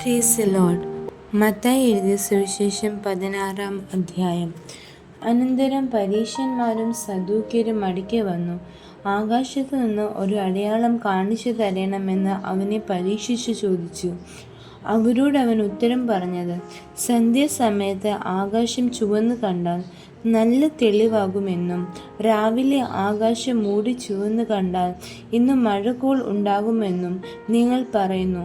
Praise the Lord. Mathai എഴുതിയ സുവിശേഷം 16-ാം അധ്യായം. അനന്തരം പരീശന്മാരും സദൂക്യരും അടുക്കെ വന്നു ആകാശത്തു നിന്ന് ഒരു അടയാളം കാണിച്ചു തരണമെന്ന് അവനെ പരീക്ഷിച്ചു ചോദിച്ചു. അവരോട് അവൻ ഉത്തരം പറഞ്ഞത്, സന്ധ്യാസമയത്ത് ആകാശം ചുവന്നു കണ്ടാൽ നല്ല തെളിവാകുമെന്നും രാവിലെ ആകാശം മൂടി ചുവന്നു കണ്ടാൽ ഇന്ന് മഴക്കോൾ ഉണ്ടാകുമെന്നും നിങ്ങൾ പറയുന്നു.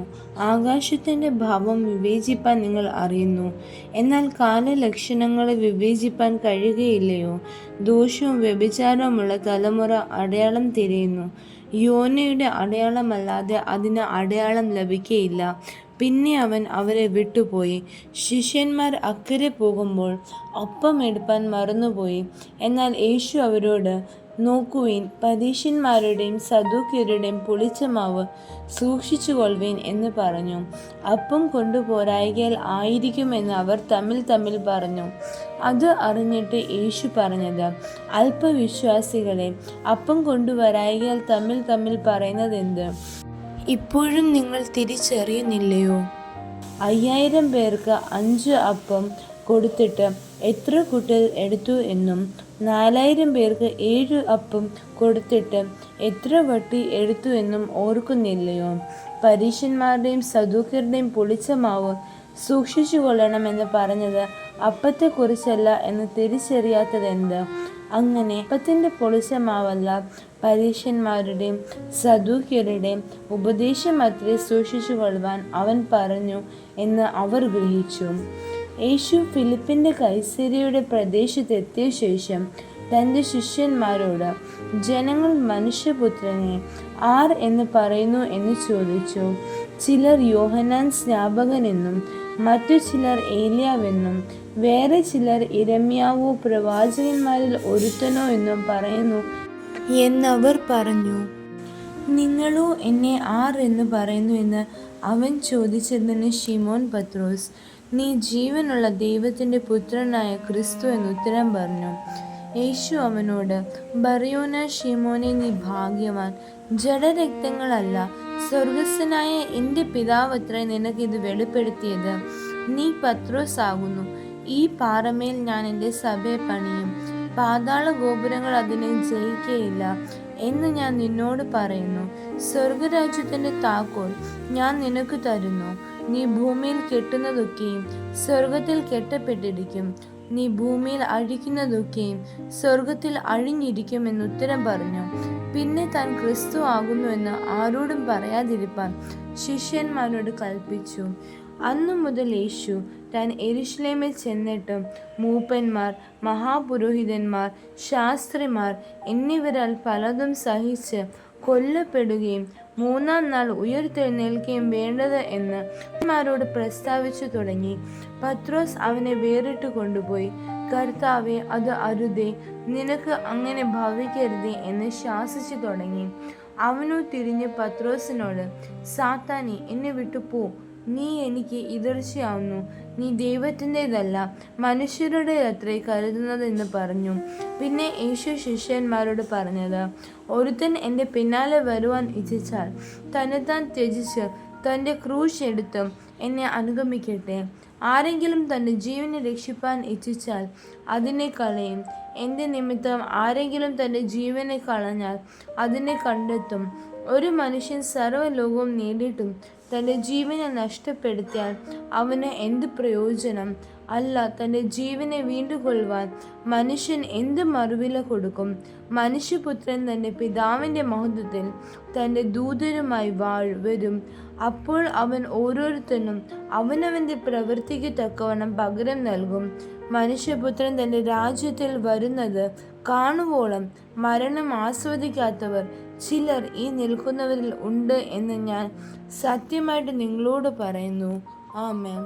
ആകാശത്തിൻ്റെ ഭാവം വിവേചിപ്പാൻ നിങ്ങൾ അറിയുന്നു, എന്നാൽ കാലലക്ഷണങ്ങളെ വിവേചിപ്പാൻ കഴിയുകയില്ലയോ? ദോഷവും വ്യഭിചാരവുമുള്ള തലമുറ അടയാളം തിരയുന്നു. യോനയുടെ അടയാളമല്ലാതെ അതിന് അടയാളം ലഭിക്കയില്ല. പിന്നെ അവൻ അവരെ വിട്ടുപോയി. ശിഷ്യന്മാർ അക്കരെ പോകുമ്പോൾ അപ്പം എടുപ്പാൻ മറന്നുപോയി. എന്നാൽ യേശു അവരോട്, നോക്കുവിൻ, പരീശന്മാരുടെയും സദൂക്യരുടെയും പുളിച്ച മാവ് സൂക്ഷിച്ചുകൊള്ളുവിൻ എന്ന് പറഞ്ഞു. അപ്പം കൊണ്ടുപോരായ്കയാൽ ആയിരിക്കുമെന്ന് അവർ തമ്മിൽ പറഞ്ഞു. അത് അറിഞ്ഞിട്ട് യേശു പറഞ്ഞത്, അല്പവിശ്വാസികളെ, അപ്പം കൊണ്ടുവരായ്കയാൽ തമ്മിൽ പറയുന്നതെന്ത്? ഇപ്പോഴും നിങ്ങൾ തിരിച്ചറിയുന്നില്ലയോ? 5000 പേർക്ക് 5 അപ്പം കൊടുത്തിട്ട് എത്ര കുട്ടൽ എടുത്തു എന്നും 4000 പേർക്ക് 7 അപ്പം കൊടുത്തിട്ട് എത്ര വട്ടി എടുത്തു എന്നും ഓർക്കുന്നില്ലയോ? പരീശന്മാരുടെയും സദൂക്യരുടെയും പുളിച്ച മാവ് സൂക്ഷിച്ചു കൊള്ളണമെന്ന് പറഞ്ഞത് അപ്പത്തെക്കുറിച്ചല്ല എന്ന് തിരിച്ചറിയാത്തതെന്ത്? അങ്ങനെ അപ്പത്തിൻ്റെ പുളിച്ച മാവല്ല, പരീശന്മാരുടെയും സദൂക്യരുടെയും ഉപദേശമത്രേ സൂക്ഷിച്ചു കൊള്ളുവാൻ അവൻ പറഞ്ഞു എന്ന് അവർ ഗ്രഹിച്ചു. യേശു ഫിലിപ്പിൻ്റെ കൈസര്യയുടെ പ്രദേശത്തെത്തിയ ശേഷം തൻ്റെ ശിഷ്യന്മാരോട്, ജനങ്ങൾ മനുഷ്യപുത്രനെ ആർ എന്ന് പറയുന്നു എന്ന് ചോദിച്ചു. ചിലർ യോഹന്നാൻ സ്നാപകനെന്നും മറ്റു ചിലർ ഏലിയാവെന്നും വേറെ ചിലർ യിരെമ്യാവോ പ്രവാചകന്മാരിൽ ഒരുത്തനോ എന്നും പറയുന്നു എന്നവർ പറഞ്ഞു. നിങ്ങളോ എന്നെ ആർ എന്ന് പറയുന്നു എന്ന് അവൻ ചോദിച്ചതിന് ശിമോൻ പത്രോസ്, നീ ജീവനുള്ള ദൈവത്തിൻ്റെ പുത്രനായ ക്രിസ്തു എന്ന് ഉത്തരം പറഞ്ഞു. യേശു അവനോട്, ബർയോന ശിമോനെ, നീ ഭാഗ്യവാൻ. ജഡരക്തങ്ങളല്ല, സ്വർഗസ്ഥനായ എൻ്റെ പിതാവത്രേ നിനക്കിത് വെളിപ്പെടുത്തിയത്. നീ പത്രോസ് ആകുന്നു. ഈ പാറമേൽ ഞാൻ എൻ്റെ സഭയെ പണിയും. പാതാള ഗോപുരങ്ങൾ അതിനെ ജയിക്കയില്ല എന്ന് ഞാൻ നിന്നോട് പറയുന്നു. സ്വർഗരാജ്യത്തിൻ്റെ താക്കോൽ ഞാൻ നിനക്ക് തരുന്നു. നീ ഭൂമിയിൽ കെട്ടുന്നതൊക്കെയും സ്വർഗത്തിൽ കെട്ടപ്പെട്ടിരിക്കും. നീ ഭൂമിയിൽ അഴിക്കുന്നതൊക്കെയും സ്വർഗത്തിൽ അഴിഞ്ഞിരിക്കും എന്ന് ഉത്തരം പറഞ്ഞു. പിന്നെ താൻ ക്രിസ്തു ആകുന്നു എന്ന് ആരോടും പറയാതിരിപ്പാൻ ശിഷ്യന്മാരോട് കൽപ്പിച്ചു. അന്നു മുതൽ യേശു താൻ യെരൂശലേമിൽ ചെന്നിട്ട് മൂപ്പന്മാർ, മഹാപുരോഹിതന്മാർ, ശാസ്ത്രിമാർ എന്നിവരാൽ പലതും സഹിച്ച് കൊല്ലപ്പെടുകയും 3-ാം നാൾ ഉയിർത്തെഴുന്നേൽക്കുകയും വേണ്ടത് എന്ന് മാരോട് പ്രസ്താവിച്ചു തുടങ്ങി. പത്രോസ് അവനെ വേറിട്ട് കൊണ്ടുപോയി, കർത്താവേ, അത് അരുതേ, നിനക്ക് അങ്ങനെ ഭവിക്കരുതേ എന്ന് ശാസിച്ചു തുടങ്ങി. അവനോ തിരിഞ്ഞ് പത്രോസിനോട്, സാത്താനേ, എന്നെ വിട്ടു പോ, നീ എനിക്ക് ഇടർച്ചയാവുന്നു. നീ ദൈവത്തിൻ്റെതല്ല, മനുഷ്യരുടെ അത്രേ കരുതുന്നത് എന്ന് പറഞ്ഞു. പിന്നെ യേശു ശിഷ്യന്മാരോട് പറഞ്ഞത്, ഒരുത്തൻ എൻ്റെ പിന്നാലെ വരുവാൻ ഇച്ഛിച്ചാൽ തന്നെത്താൻ ത്യജിച്ച് തൻ്റെ ക്രൂശ് എടുത്ത് എന്നെ അനുഗമിക്കട്ടെ. ആരെങ്കിലും തൻ്റെ ജീവനെ രക്ഷിപ്പാൻ ഇച്ഛിച്ചാൽ അതിനെ കളയും. എൻ്റെ നിമിത്തം ആരെങ്കിലും തൻ്റെ ജീവനെ കളഞ്ഞാൽ അതിനെ കണ്ടെത്തും. ഒരു മനുഷ്യൻ സർവ്വലോകവും നേടിയിട്ടും തൻ്റെ ജീവനെ നഷ്ടപ്പെടുത്തിയാൽ അവന് എന്ത് പ്രയോജനം? അല്ല, തൻ്റെ ജീവനെ വീണ്ടുകൊള്ളുവാൻ മനുഷ്യൻ എന്ത് മറുവില കൊടുക്കും? മനുഷ്യപുത്രൻ തൻ്റെ പിതാവിൻ്റെ മഹത്വത്തിൽ തൻ്റെ ദൂതരുമായി വരും. അപ്പോൾ അവൻ ഓരോരുത്തനും അവനവൻ്റെ പ്രവൃത്തിക്ക് തക്കവണ്ണം പകരം നൽകും. മനുഷ്യപുത്രൻ തൻ്റെ രാജ്യത്തിൽ വരുന്നത് കാണുവോളം മരണം ആസ്വദിക്കാത്തവർ ചിലർ ഈ നിൽക്കുന്നവരിൽ ഉണ്ട് എന്ന് ഞാൻ സത്യമായിട്ട് നിങ്ങളോട് പറയുന്നു. ആമേൻ.